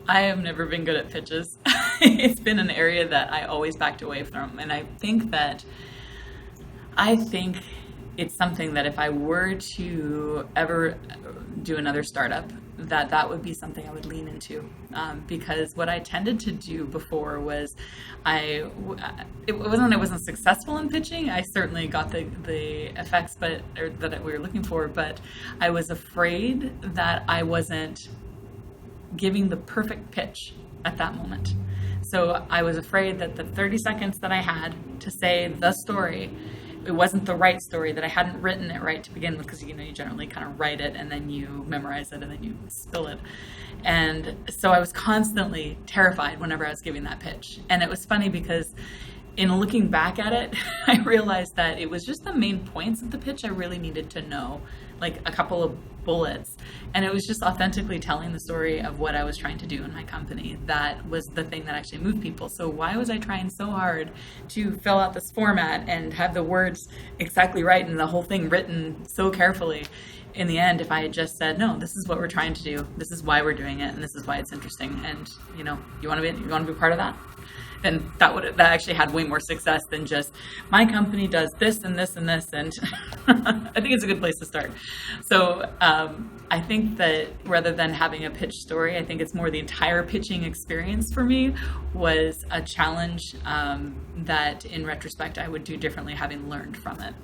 I have never been good at pitches. It's been an area that I always backed away from. And I think it's something that if I were to ever do another startup, that would be something I would lean into. Because what I tended to do before was I wasn't successful in pitching. I certainly got the effects that we were looking for, but I was afraid that I wasn't giving the perfect pitch at that moment. So I was afraid that the 30 seconds that I had to say the story, it wasn't the right story, that I hadn't written it right to begin with, because you generally kind of write it and then you memorize it and then you spill it. And so I was constantly terrified whenever I was giving that pitch. And it was funny because in looking back at it, I realized that it was just the main points of the pitch I really needed to know, like a couple of bullets. And it was just authentically telling the story of what I was trying to do in my company. That was the thing that actually moved people. So why was I trying so hard to fill out this format and have the words exactly right and the whole thing written so carefully? In the end, if I had just said, no, this is what we're trying to do, this is why we're doing it, and this is why it's interesting, and you want to be part of that, and that actually had way more success than just my company does this and this and this. And I think it's a good place to start. So I think that rather than having a pitch story, I think it's more the entire pitching experience for me was a challenge that in retrospect I would do differently, having learned from it.